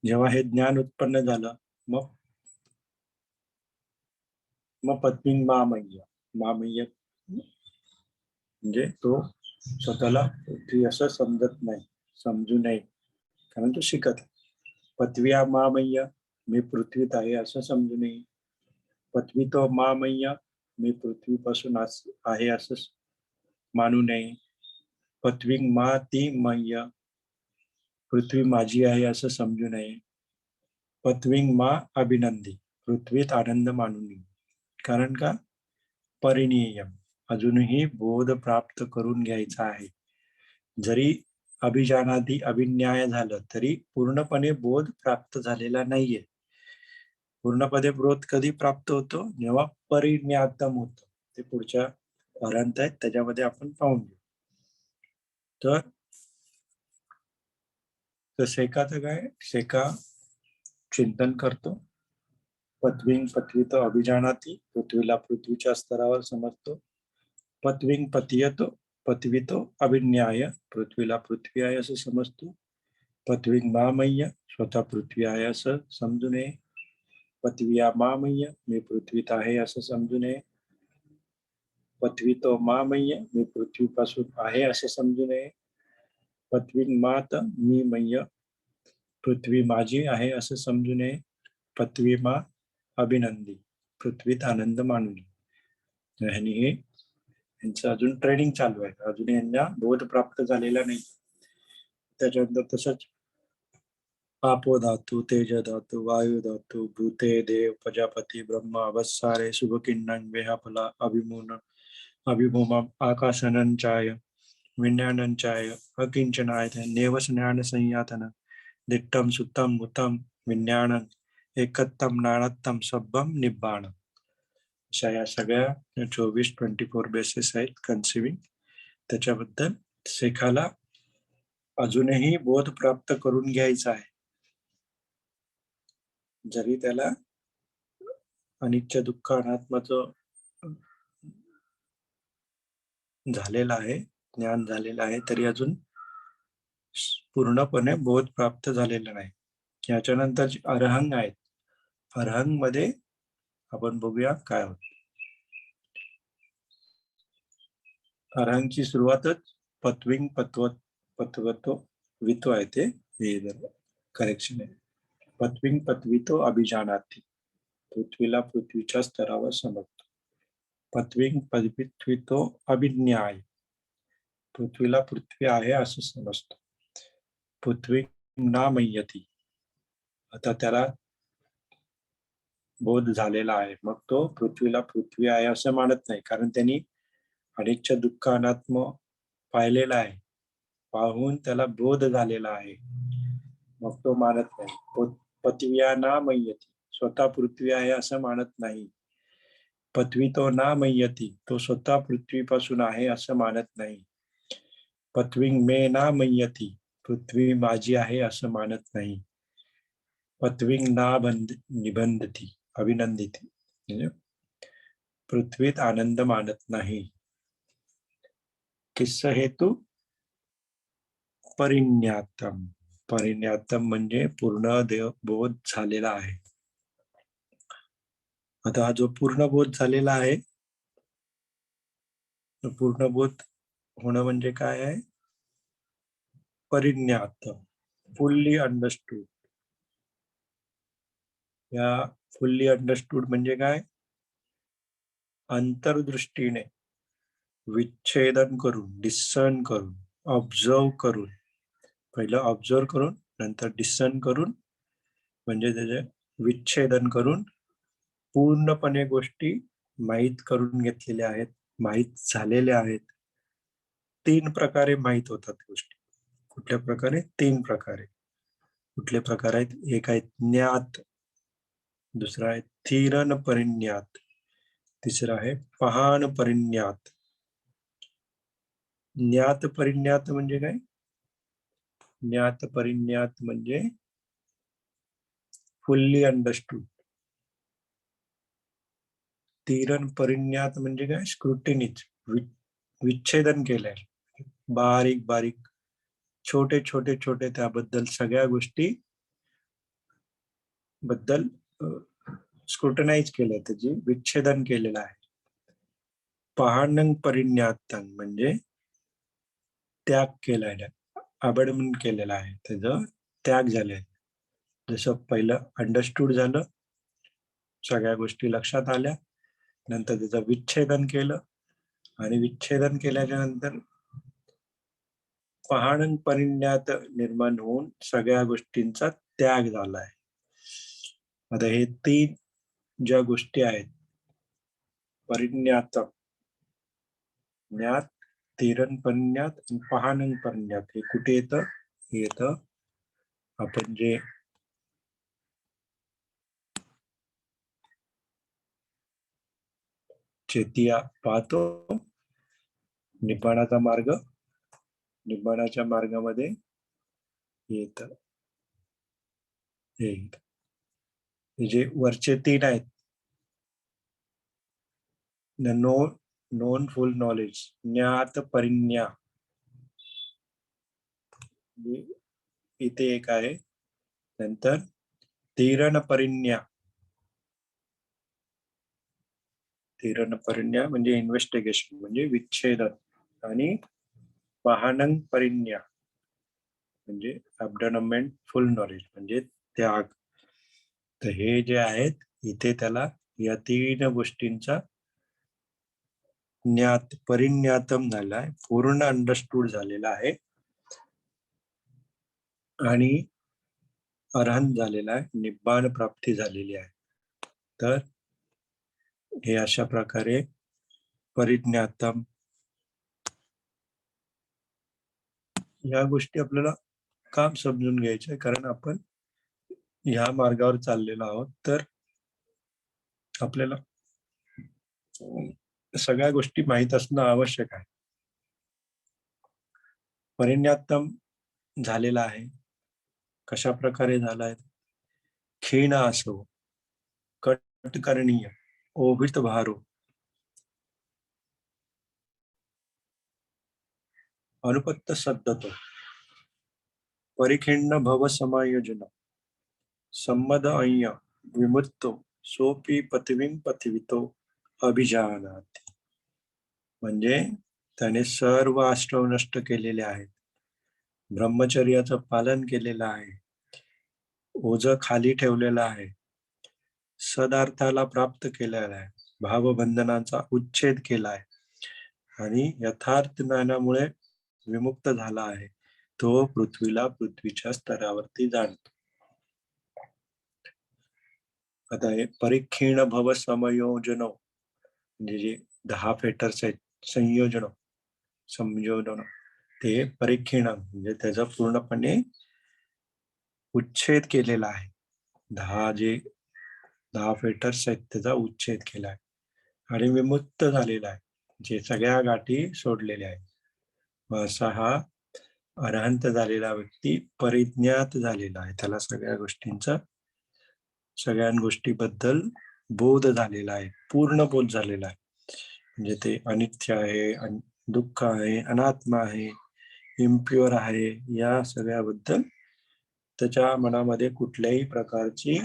जेव्हा हे ज्ञान उत्पन्न झालं, मग मग पत्नी मामय्य म्हणजे तो स्वतःला पृथ्वी असं समजत नाही, समजू नये, कारण तो शिकत आहे. पृथ्व्या मामय्य, मी पृथ्वीत आहे असं समजू नये. पृथ्वी तो मामय्य, मी पृथ्वीपासून आहे असं मानू नये. पृथ्वी मा ती मय्य, पृथ्वी माझी आहे असं समजू नये. पृथ्वी मा अभिनंदी, पृथ्वीत आनंद मानू नये. कारण का? परिणीयम, अजूनही बोध प्राप्त करून घ्यायचा आहे. जरी अभिजानादी अभिन्याय झालं तरी पूर्णपणे बोध प्राप्त झालेला नाहीये. पूर्णपणे बोध कधी प्राप्त होतो? जेव्हा परिज्ञातम होतं. ते पुढच्या पर्यंत आहेत, त्याच्यामध्ये आपण पाहून घेऊ. तर सेकाचं काय? सेका चिंतन करतो. पृथ्वी तो अभिजानाती, पृथ्वीला पृथ्वीच्या स्तरावर समजतो. पृथ्वी तो अभिन्याय, पृथ्वीला पृथ्वी आहे असं समजतो. पृथ्वी मामय्य, स्वतः पृथ्वी आहे असं समजू नये. पृथ्वी मामय्य, मी पृथ्वीत आहे असं समजू नये. पृथ्वी तो मामय्य, मी पृथ्वीपासून आहे असं समजू नये. पृथ्वी मात मी मय्य, पृथ्वी माझी आहे असं समजू नये. पृथ्वी मा अभिनंदी, पृथ्वीत आनंद मानू नये. यांचं अजून ट्रेनिंग चालू आहे, अजून यांना बोध प्राप्त झालेला नाही. त्याच्यानंतर तसंच आपो धातू, तेज धातू, वायू धातू, भूते देव, प्रजापती, ब्रह्मा, वत्सारे, शुभकिन्नन, वेहाफला, अभिभूम, आकाशनंचाय, विज्ञानंचाय, अकिंचनाय, नेवस्ज्ञान संयातन, दिट्टम सुत्तम मुतम विज्ञानन, एकत्तम नाणत्तम सब्बम निब्बाण. अशा या सगळ्या 24 बेसिस आहेत कन्सिविंग. त्याच्याबद्दल शेखाला अजूनही बोध प्राप्त करून घ्यायचा आहे. जरी त्याला अनित्य दुःख अनात्माचं झालेलं आहे, ज्ञान झालेलं आहे, तरी अजून पूर्णपणे बोध प्राप्त झालेला नाही. याच्यानंतर जे अरहंग आहेत, अरहंग मध्ये आपण बघूया काय होत. अरहंगची सुरुवातच पत्विंग पत्वतो वितो आहे, ते करेक्शन आहे. पत्विंग पत्वितो अभिजानाती, पृथ्वीला पृथ्वीच्या स्तरावर समजतो. पत्विंग पत्वितो अभिज्ञाय, पृथ्वीला पृथ्वी आहे असं समजतो. पृथ्वी नामय्यती, आता त्याला बोध झालेला आहे, मग तो पृथ्वीला पृथ्वी आहे असं मानत नाही, कारण त्यांनी अनिच्छ दुःख अनात्म पाहिलेला आहे, पाहून त्याला बोध झालेला आहे, मग तो मानत नाही. पृथ्व्या नामय्यती, स्वतः पृथ्वी आहे असं मानत नाही. पृथ्वी तो नामय्यती, तो स्वतः पृथ्वीपासून आहे असं मानत नाही. पृथ्वी मे नामय्यती, पृथ्वी माझी आहे असं मानत नाही. पृथ्वी निबंधती अभिनंदिती, म्हणजे पृथ्वीत आनंद मानत नाही. किस्सा हेतू परिज्ञातम, परिज्ञातम म्हणजे पूर्ण बोध झालेला आहे. आता हा जो पूर्ण बोध झालेला आहे, पूर्ण बोध होणं म्हणजे काय आहे? परिज्ञात, फुल्ली अंडरस्टूड. या फुल्ली अंडरस्टूड म्हणजे काय? अंतर्दृष्टीने विच्छेदन करून, डिस्सर्न करून, ऑब्झर्व करून, पहिलं ऑब्झर्व करून नंतर डिस्सर्न करून, म्हणजे त्याचे विच्छेदन करून पूर्णपणे गोष्टी माहीत करून घेतलेल्या आहेत, माहीत झालेल्या आहेत. 3 प्रकारे माहीत होतात गोष्टी. कुठल्या प्रकारे? 3 प्रकारे. कुठले प्रकार आहेत? एक आहे ज्ञात, दुसरा आहे थिरन परिज्ञात, तिसरा आहे पहान परिज्ञात. ज्ञात परिज्ञात म्हणजे काय? ज्ञात परिज्ञात म्हणजे फुल्ली अंडरस्टूड, तीरण परिज्ञात म्हणजे काय, स्क्रुटिनीच, विच्छेदन केलंय, बारीक बारीक छोटे छोटे छोटे त्याबद्दल सगळ्या गोष्टी बद्दल स्क्रुटनाइज केलं, त्याची विच्छेदन केलेलं आहे. पहानंग परिज्ञातन म्हणजे त्याग केलेला, अबडमन केलेला आहे, त्याचं त्याग झाले. जसं पहिलं अंडरस्टूड झालं, सगळ्या गोष्टी लक्षात आल्या, नंतर त्याचं विच्छेदन केलं, आणि विच्छेदन केल्याच्या नंतर पहानंग परिज्ञात निर्माण होऊन सगळ्या गोष्टींचा त्याग झाला आहे. आता हे तीन ज्या गोष्टी आहेत, परिज्ञात, ज्ञात, तीरण परिज्ञात आणि पहानंग परिज्ञात, हे कुठे येतं? हे येतं आपण जे चेतिया पाहतो, निब्बाणाचा मार्ग, निब्बाणाच्या मार्गामध्ये येत, हे जे वरचे तीन आहेत, नोन फुल नॉलेज, ज्ञात परिज्ञा, इथे एक आहे. नंतर तीरण परिज्ञा, तीरण परिज्ञा म्हणजे इन्व्हेस्टिगेशन, म्हणजे विच्छेदन, आणि पहानंग परिज्ञा म्हणजे अबडनमेंट फुल नॉलेज म्हणजे त्याग. तर हे जे आहेत इथे त्याला या तीन गोष्टींचा ज्ञात, परिज्ञातम झालाय, पूर्ण अंडरस्टूड झालेला आहे, आणि अरहंत झालेला आहे, निब्बाण प्राप्ती झालेली आहे. तर हे अशा प्रकारे परिज्ञातम, या गोष्टी आपल्याला काम समजून घ्यायचे, कारण आपण ह्या मार्गावर चाललेलो आहोत. तर आपल्याला सगळ्या गोष्टी माहीत असणं आवश्यक आहे. परिज्ञातम झालेला आहे, कशा प्रकारे झाला आहे? क्षीण असो, कटकरणीय, ओभित भारो, अनुपत्त सद्दतो, परिखिण्ण भव समायोजन, संमद अय्य विमुक्तो, सोपी पृथ्वीं पृथ्वीतो अभिजानाति. म्हणजे त्याने सर्व आश्रव नष्ट केलेले आहेत, ब्रह्मचर्याचं पालन केलेलं आहे, ओझं खाली ठेवलेलं आहे, सदार्थाला प्राप्त केलेला आहे, भावबंधनाचा उच्छेद केला आहे, आणि यथार्थ ज्ञानामुळे विमुक्त झाला आहे. तो पृथ्वीला पृथ्वीच्या स्तरावरती जाणतो. आता हे परिक्षीण भव समयोजन म्हणजे जे 10 फेटर्स आहेत, संयोजन, ते परिक्षीण म्हणजे त्याचा पूर्णपणे उच्छेद केलेला आहे. 10 फेटर्स आहेत त्याचा उच्छेद केला आहे, आणि विमुक्त झालेला आहे, जे सगळ्या गाठी सोडलेल्या आहेत. असा हा अरहंत झालेला व्यक्ती परिज्ञात झालेला आहे, त्याला सगळ्या गोष्टीबद्दल बोध झालेला आहे, पूर्ण बोध झालेला आहे. म्हणजे ते अनित्य आहे, दुःख आहे, अनात्मा आहे, इम्प्युअर आहे, या सगळ्याबद्दल त्याच्या मनामध्ये कुठल्याही प्रकारची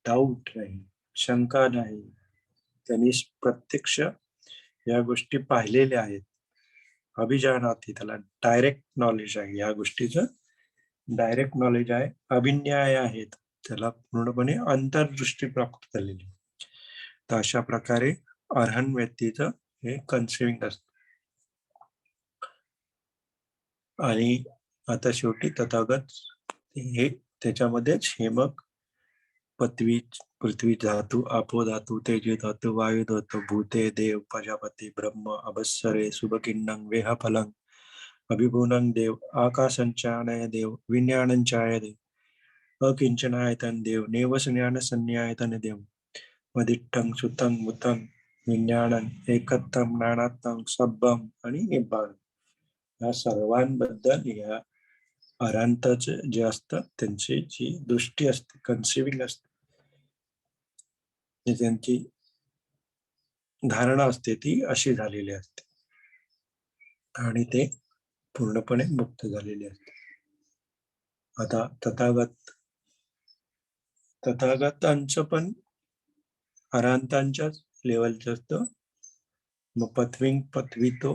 डाऊट नाही, शंका नाही. त्यांनी प्रत्यक्ष या गोष्टी पाहिलेल्या आहेत. अभिजानाती, त्याला डायरेक्ट नॉलेज आहे, या गोष्टीचं डायरेक्ट नॉलेज आहे. अभिन्याय आहेत, त्याला पूर्णपणे अंतर्दृष्टी प्राप्त झालेली. तर अशा प्रकारे अरहन व्यक्तीचं हे कन्सिविंग असतं. आणि आता शेवटी तथागत हे त्याच्यामध्येच हे मग पृथ्वी धातू, आपो धातू, तेजो धातू, वायू धातू, भूते, देव, प्रजापती, ब्रह्म, अभस्सरे, सुभकिन्नं, वेहफलं, अभिभूनं देव, आकाशंचानय देव, विज्ञानंचाय देव, अकिंचनायतन देव, नेवसज्ञान संज्ञायतन देव, मदिट्टं सुतं मुतं विज्ञानं, एकत्वं ज्ञानात्मं सब्बम आणि निब्बाण. या सर्वांबद्दल या अरहंतच जे असतं त्यांची जी दृष्टी असते, कन्सिविंग असते, त्यांची धारणा असते ती अशी झालेली असते आणि ते पूर्णपणे मुक्त झालेले असते. आता तथागतांचं पण अराहंतांच्याच लेवलचं असतं. मग पृथ्वीतो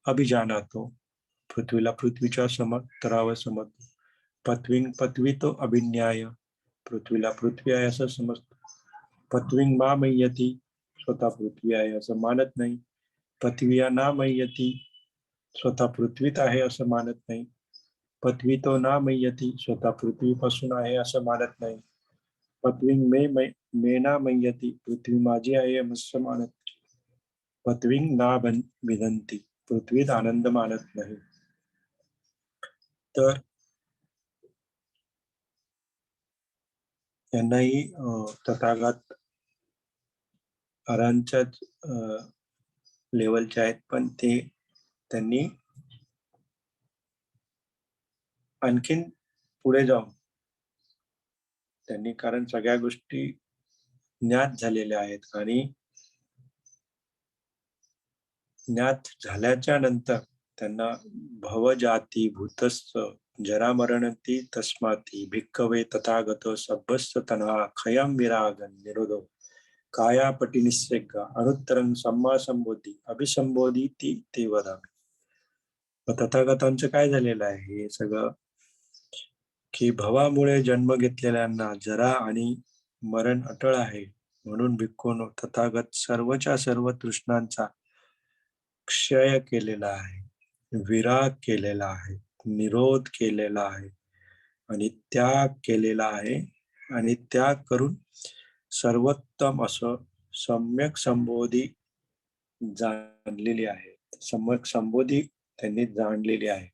अभिजानातो, पृथ्वीला पृथ्वीच्या समतरावर समजतो. पृथ्वीतो अभिज्ञाय, पृथ्वीला पृथ्वी आहे असं समजतो. पृथ्वीं मा मय्यती, स्वतः पृथ्वी आहे असं मानत नाही. पृथ्वीया ना मय्यती, स्वतः पृथ्वीत आहे असं मानत नाही. पृथ्वीतो ना मय्यती, स्वतः पृथ्वीपासून आहे असं मानत नाही. पृथ्वी मे ना मय्यती, पृथ्वी माझी आहे असं मानत नाही. पृथ्वी ना विदंती, पृथ्वीत आनंद मानत नाही. तर त्यांनाही तथागत अरांच्याच लेवलचे आहेत, पण त्यांनी आणखीन पुढे जाऊन त्यांनी, कारण सगळ्या गोष्टी ज्ञात झालेल्या आहेत आणि ज्ञात झाल्याच्या नंतर त्यांना भवजाती भूतस्थ जरामरणती तस्माती भिक्खवे तथागतो सभ्यस्थ तन्हा खयम विरागन निरोधो कायापटी निस्सेग अनुत्तरं सम्मा संबोधी अभिसंबोधी ते वदामी. तथागतांचं काय झालेलं आहे हे सगळं, की भवामुळे जन्म घेतलेल्यांना जरा आणि मरण अटळ आहे, म्हणून भिक्खूंनो तथागत सर्वच्या सर्व तृष्णांचा क्षय केलेला आहे, विराग केलेला आहे, निरोध केलेला आहे आणि त्याग केलेला आहे. आणि त्याग करून सर्वोत्तम असं सम्यक संबोधी जाणलेली आहे. सम्यक संबोधी त्यांनी जाणलेली आहे.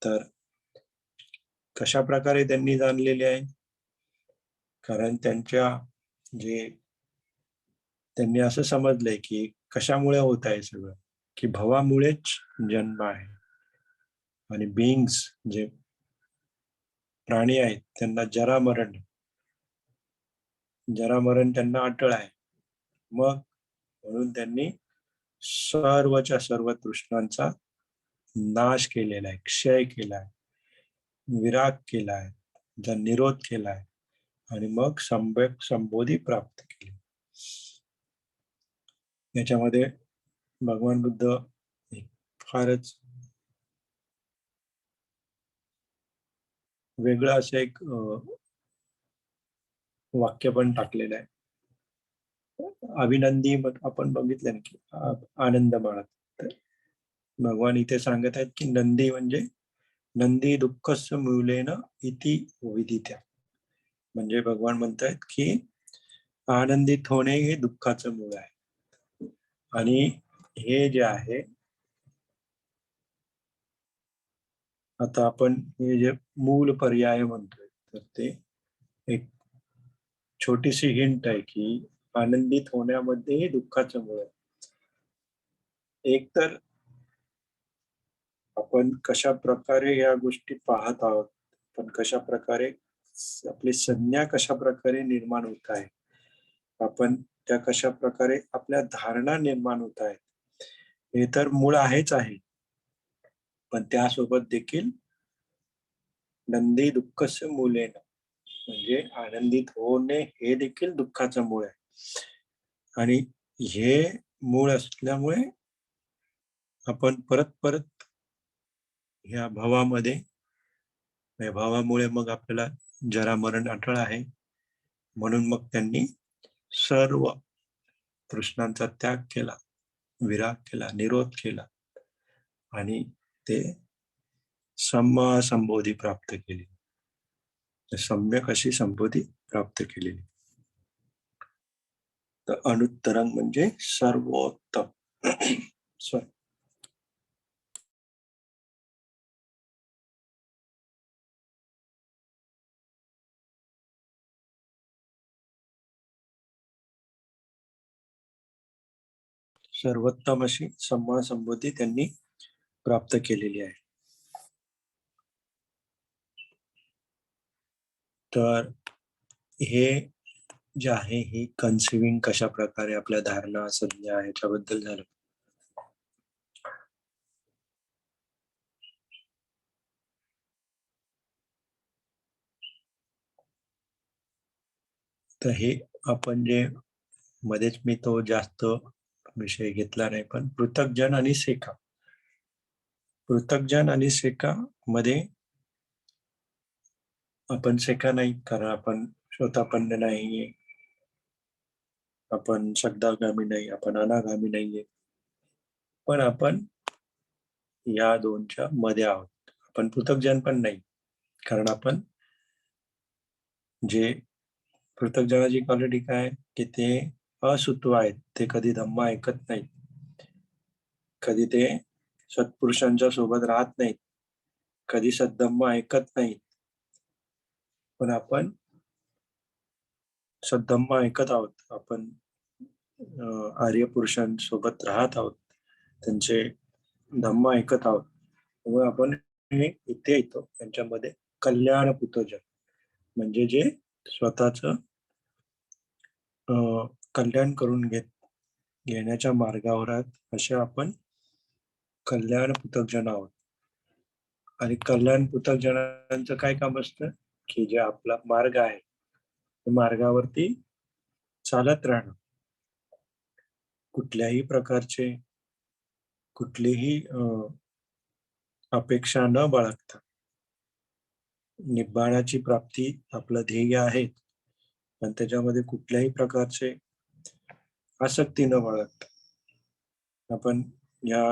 तर कशा प्रकारे त्यांनी जाणलेली आहे? कारण त्यांनी असं समजलंय की कशामुळे होत आहे सगळं, की भवामुळेच जन्म आहे. आणि बीइंग्स जे प्राणी आहेत त्यांना जरामरण त्यांना अटळ आहे. मग म्हणून त्यांनी सर्वच्या सर्व तृष्णांचा नाश केलेला आहे, क्षय केला आहे, विराग केला आहे, ज्या निरोध केला आहे आणि मग सम्यक संबोधी प्राप्त केली. याच्यामध्ये भगवान बुद्ध फारच वेगळं असं एक वाक्य पण टाकलेलं आहे. अभिनंदी आपण बघितलं ना की आनंद मानत. तर भगवान इथे सांगत आहेत की नंदी म्हणजे नंदी दुःखस मूलेन इति विदित्या, म्हणजे भगवान म्हणतायत की आनंदित होणे हे दुःखाचं मूळ आहे. आणि हे जे आहे, आता आपण हे जे मूल पर्याय म्हणतोय, तर ते एक छोटीशी हिंट आहे की आनंदित होण्यामध्ये दुःखाचं मूळ आहे. एक तर आपण कशा प्रकारे या गोष्टी पाहत आहोत, पण कशा प्रकारे आपली संज्ञा कशा प्रकारे निर्माण होत आहे, आपण त्या कशा प्रकारे आपल्या धारणा निर्माण होत आहेत, हे तर मूळ आहेच आहे. पण त्यासोबत देखील नंदी दुःखस्य मूलेन, म्हणजे आनंदित होणे हे देखील दुःखाचं मूळ आहे. आणि हे मूळ असल्यामुळे आपण परत परत ह्या भावामुळे मग आपल्याला जरामरण अटळ आहे. म्हणून मग त्यांनी सर्व तृष्णांचा त्याग केला, विराग केला, निरोध केला आणि ते सम्मा संबोधी प्राप्त केली, सम्यक अशी संबोधी प्राप्त केलेली. तर अनुत्तरंग म्हणजे सर्वोत्तम. सर्वोत्तम अशी सम्मा संबोधी त्यांनी प्राप्त केलेली आहे. तर हे जे आहे ही कन्सिविंग कशा प्रकारे आपल्या धारणा संज्ञा ह्याच्याबद्दल झालं. तर हे आपण जे मध्येच मी तो जास्त विषय घेतला नाही, पण पृथक्जन आणि सेका, पृथक्जन आणि सेका मध्ये आपण सेका नाही, कारण आपण स्वतःपन्न नाहीये, आपण शब्दागामी नाही, आपण अनागामी नाहीये, पण आपण या दोनच्या मध्ये आहोत. आपण पृथक्जन पण नाही, कारण आपण जे पृथक्जनाची क्वालिटी काय की ते असुत्व आहेत, ते कधी धम्म ऐकत नाहीत, कधी ते सत्पुरुषांच्या सोबत राहत नाहीत, कधी सद्धम्म ऐकत नाहीत, पण आपण सद्धम्म ऐकत आहोत. आपण आर्य पुरुषांसोबत राहत आहोत, त्यांचे धम्म ऐकत आहोत. त्यामुळे आपण हे इथे येतो त्यांच्यामध्ये कल्याण पुतजन, म्हणजे जे स्वतःच कल्याण करून घेण्याच्या मार्गावर आहेत, असे आपण कल्याण पुतकजन आहोत. आणि कल्याण पुतकजनांचं काय काम असतं की जे आपला मार्ग आहे त्या मार्गावरती चालत राहणं, कुठल्याही प्रकारचे कुठलीही अपेक्षा न बाळगता निब्बाणाची प्राप्ती आपलं ध्येय आहे, पण त्याच्यामध्ये कुठल्याही प्रकारचे आसक्ती न बाळगता आपण या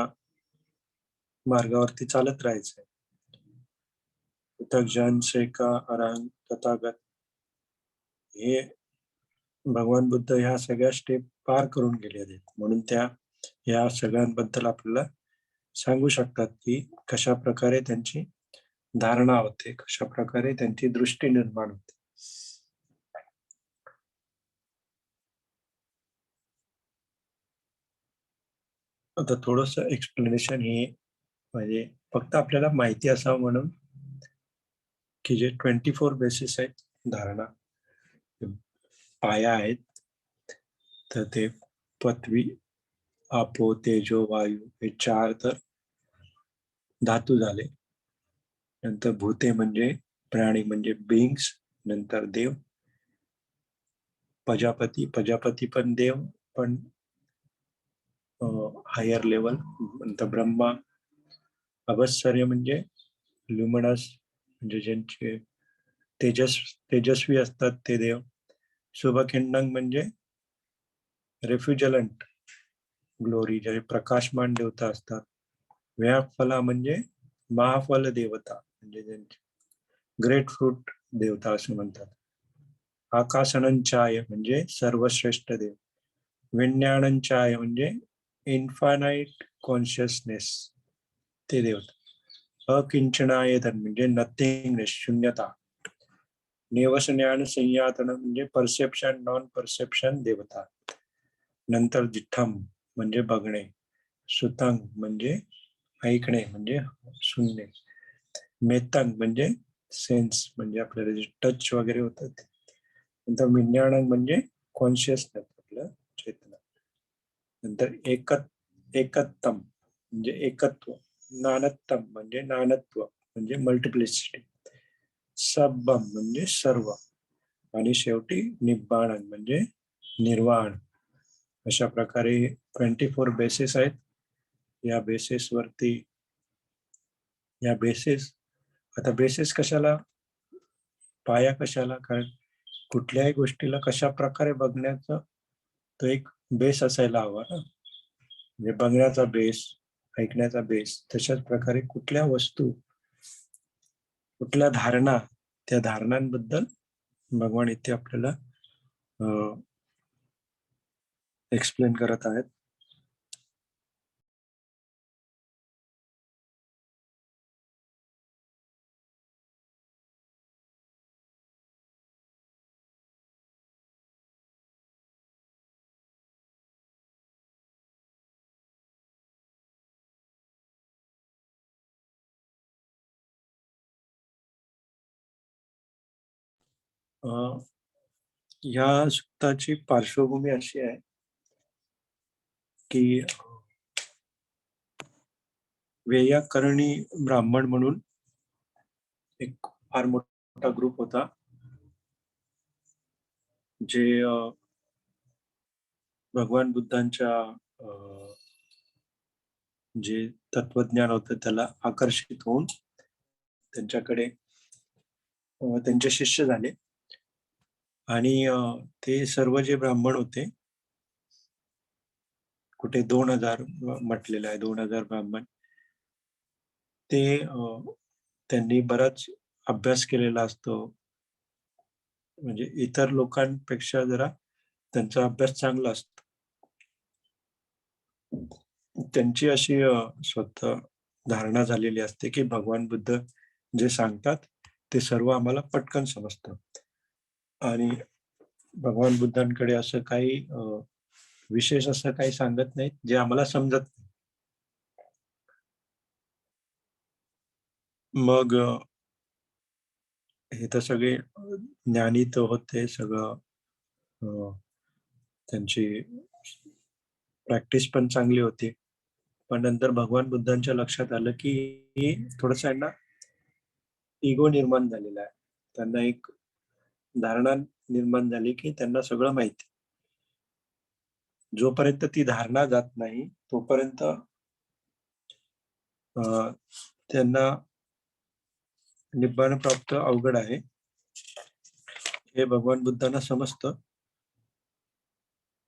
मार्गावरती चालत राहायचंय. पृथक्जन, सेका, अरहंत, तथागत हे भगवान बुद्ध ह्या सगळ्या स्टेप पार करून गेले आहेत, म्हणून त्या या सगळ्यांबद्दल आपल्याला सांगू शकतात की कशा प्रकारे त्यांची धारणा होते, कशा प्रकारे त्यांची दृष्टी निर्माण होते. आता थोडस एक्सप्लेनेशन हे म्हणजे फक्त आपल्याला माहिती असावं म्हणून की जे 24 बेसिस आहेत धारणा, पाया आहेत, तर ते पृथ्वी, आपो, तेजो, वायू हे 4 तर धातू झाले. नंतर भूते म्हणजे प्राणी म्हणजे बिंग्स, नंतर देव, प्रजापती पण देव, पण हायर लेवल, नंतर ब्रह्मा, अवश्चर्य म्हणजे ल्युमिनस म्हणजे ज्यांचे तेजस्वी असतात ते देव, शुभखिंडंग म्हणजे रेफ्युजलंट ग्लोरी जे प्रकाशमान देवता असतात, व्यापफला म्हणजे महाफल देवता म्हणजे ज्यांचे ग्रेट फ्रूट देवता असं म्हणतात, आकाशनंचाय म्हणजे सर्वश्रेष्ठ देव, विज्ञानंचाय म्हणजे इन्फानाइट कॉन्शियसनेस ते देवता, अकिंचनायतन म्हणजे नथिंगनेस शून्यता, नेवसज्ञान संयातन म्हणजे परसेप्शन नॉन परसेप्शन देवता, नंतर जिठम म्हणजे बघणे, सुतंग म्हणजे ऐकणे म्हणजे शून्य, मेतंग म्हणजे सेन्स म्हणजे आपल्याला जे टच वगैरे होतात, नंतर विज्ञान म्हणजे कॉन्शियसनेस आपलं चेतना, नंतर एकत्तम म्हणजे एकत्व, नानत्तम म्हणजे नानत्व म्हणजे मल्टिप्लिसिटी, सबम म्हणजे सर्व, आणि शेवटी निब्बाण म्हणजे निर्वाण. अशा प्रकारे 24 बेसिस आहेत. या बेसिसवरती आता बेसिस कशाला, पाया कशाला, कारण कुठल्याही गोष्टीला कशा प्रकारे बघण्याचा तो एक बेस असायला हवा ना, म्हणजे बघण्याचा बेस, ऐकण्याचा बेस, तशाच प्रकारे कुठल्या वस्तू, कुठल्या धारणा, त्या धारणांबद्दल भगवान इथे आपल्याला एक्सप्लेन करत आहेत. या सुक्ताची पार्श्वभूमी अशी आहे की वैयाकरणी ब्राह्मण म्हणून एक फार मोठा ग्रुप होता, जे भगवान बुद्धांच्या जे तत्वज्ञान होतं त्याला आकर्षित होऊन त्यांच्याकडे त्यांचे शिष्य झाले. आणि ते सर्व जे ब्राह्मण होते, कुठे 2000 म्हटलेलं आहे, 2000 ब्राह्मण. ते त्यांनी बराच अभ्यास केलेला असतो. म्हणजे इतर लोकांपेक्षा जरा त्यांचा अभ्यास चांगला असतो. त्यांची अशी स्वतः धारणा झालेली असते, की भगवान बुद्ध जे सांगतात, ते सर्व आम्हाला पटकन समजतं. आणि भगवान बुद्धांकडे असं काही विशेष असं काही सांगत नाहीत, जे आम्हाला समजत नाही. मग हे तर सगळे ज्ञानी तर होते, सगळं त्यांची प्रॅक्टिस पण चांगली होती. पण नंतर भगवान बुद्धांच्या लक्षात आलं, की थोडंसं यांना इगो निर्माण झालेला आहे. त्यांना एक धारणा निर्माण झाली, की त्यांना सगळं माहिती. जोपर्यंत ती धारणा जात नाही, तोपर्यंत त्यांना निब्बाण प्राप्त अवघड आहे. हे भगवान बुद्धांना समजतं.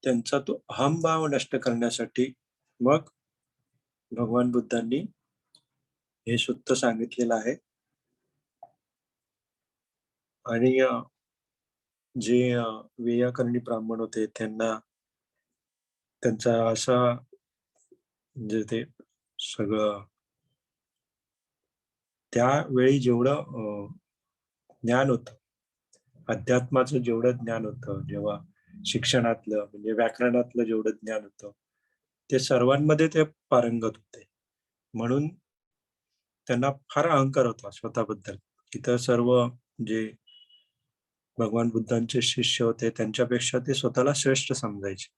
त्यांचा तो अहंभाव नष्ट करण्यासाठी मग भगवान बुद्धांनी हे सूत्र सांगितलेलं आहे. आणि जे वैयाकरणी ब्राह्मण होते त्यांना त्यांचा असा म्हणजे ते सगळं त्यावेळी जेवढं ज्ञान होतं, अध्यात्माचं जेवढं ज्ञान होतं, जेव्हा शिक्षणातलं म्हणजे व्याकरणातलं जेवढं ज्ञान होतं, ते सर्वांमध्ये ते पारंगत होते. म्हणून त्यांना फार अहंकार होता स्वतःबद्दल. इतर सर्व जे भगवान बुद्धांचे शिष्य होते त्यांच्यापेक्षा ते स्वतःला श्रेष्ठ समजायचे.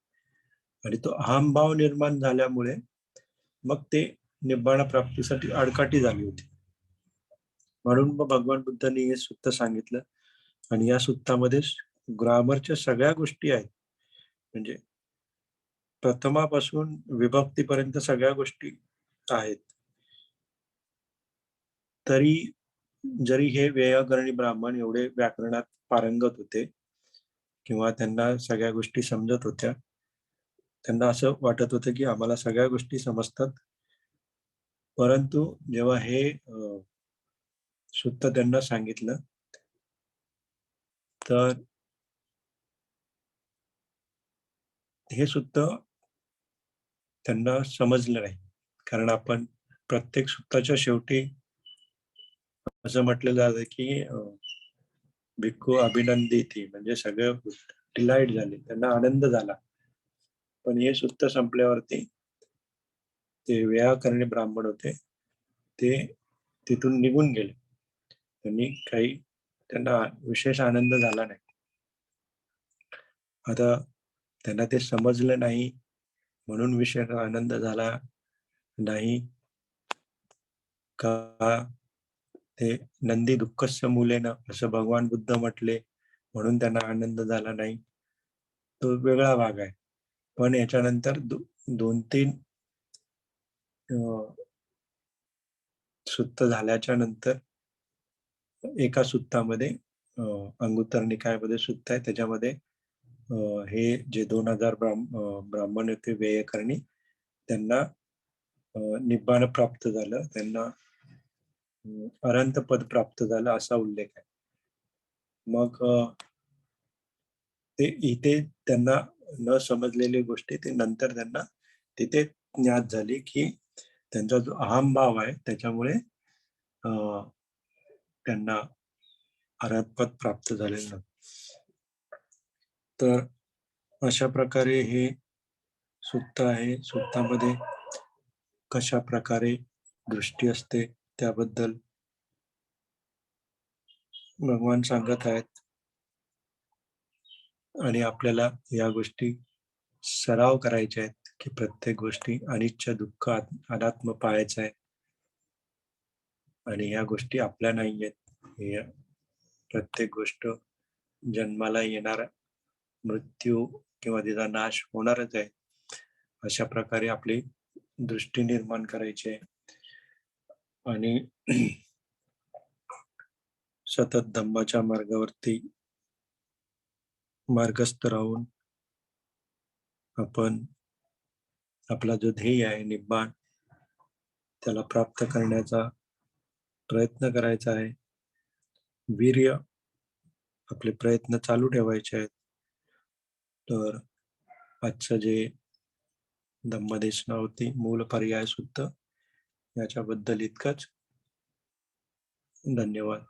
आणि तो अहंभाव निर्माण झाल्यामुळे मग ते निब्बाण प्राप्तीसाठी आडकाठी झाली होती. म्हणून मग भगवान बुद्धांनी हे सूत्र सांगितलं. आणि या सूत्रामध्ये ग्रामरच्या सगळ्या गोष्टी आहेत. म्हणजे प्रथमापासून विभक्तीपर्यंत सगळ्या गोष्टी आहेत. तरी जरी हे वैयाकरणी ब्राह्मण एवढे व्याकरणात पारंगत होते किंवा त्यांना सगळ्या गोष्टी समजत होत्या, त्यांना असं वाटत होतं की आम्हाला सगळ्या गोष्टी समजतात. परंतु जेव्हा हे सूत्र त्यांना सांगितलं, तर हे सूत्र त्यांना समजलं नाही. कारण आपण प्रत्येक सूत्राच्या शेवटी असं म्हटलं जातं की भिक्खू अभिनंदिती, म्हणजे सगळे डिलाईट झाले, त्यांना आनंद झाला. पण हे सूत्र संपल्यावरती ते वैयाकरणी ब्राह्मण होते, ते तिथून निघून गेले. त्यांना विशेष आनंद झाला नाही. आता त्यांना ते समजलं नाही म्हणून विशेष आनंद झाला नाही का, ते नंदी दुःखस्य मूलेन असं भगवान बुद्ध म्हटले म्हणून त्यांना आनंद झाला नाही, तो वेगळा भाग आहे. पण याच्यानंतर 2-3 सुत्त झाल्याच्या नंतर एका सुत्तामध्ये अंगुत्तर निकायामध्ये सुत्त आहे, त्याच्यामध्ये हे जे 2000 ब्राह्मण होते वैयाकरणी, त्यांना निब्बाण प्राप्त झालं, त्यांना अनंत पद प्राप्त झालं असा उल्लेख आहे. मग ते इथे त्यांना न समजलेली गोष्टी ते नंतर त्यांना तिथे ज्ञात झाली, की त्यांचा जो अहंभाव आहे त्याच्यामुळे त्यांना अरहतपद प्राप्त झालेलं नाही. तर अशा प्रकारे हे सूक्त आहे. सूक्तामध्ये कशा प्रकारे दृष्टी असते त्याबद्दल भगवान सांगत आहेत. आणि आपल्याला या गोष्टी सराव करायच्या आहेत, की प्रत्येक गोष्टी अनिच्छ, दुःख, अनात्म पाहायचं आहे. आणि ह्या गोष्टी आपल्या नाही आहेत. या प्रत्येक गोष्ट जन्माला येणारा मृत्यू किंवा तिचा नाश होणारच आहे. अशा प्रकारे आपली दृष्टी निर्माण करायची आहे. आणि सतत धम्माच्या मार्गावरती मार्गस्थ राहून आपण आपला जो ध्येय आहे निब्बाण, त्याला प्राप्त करण्याचा प्रयत्न करायचा आहे. वीर्य, आपले प्रयत्न चालू ठेवायचे आहेत. तर आजचं जे धम्मदेशना होती, मूल पर्याय सूत्र, याच्याबद्दल इतकंच. धन्यवाद.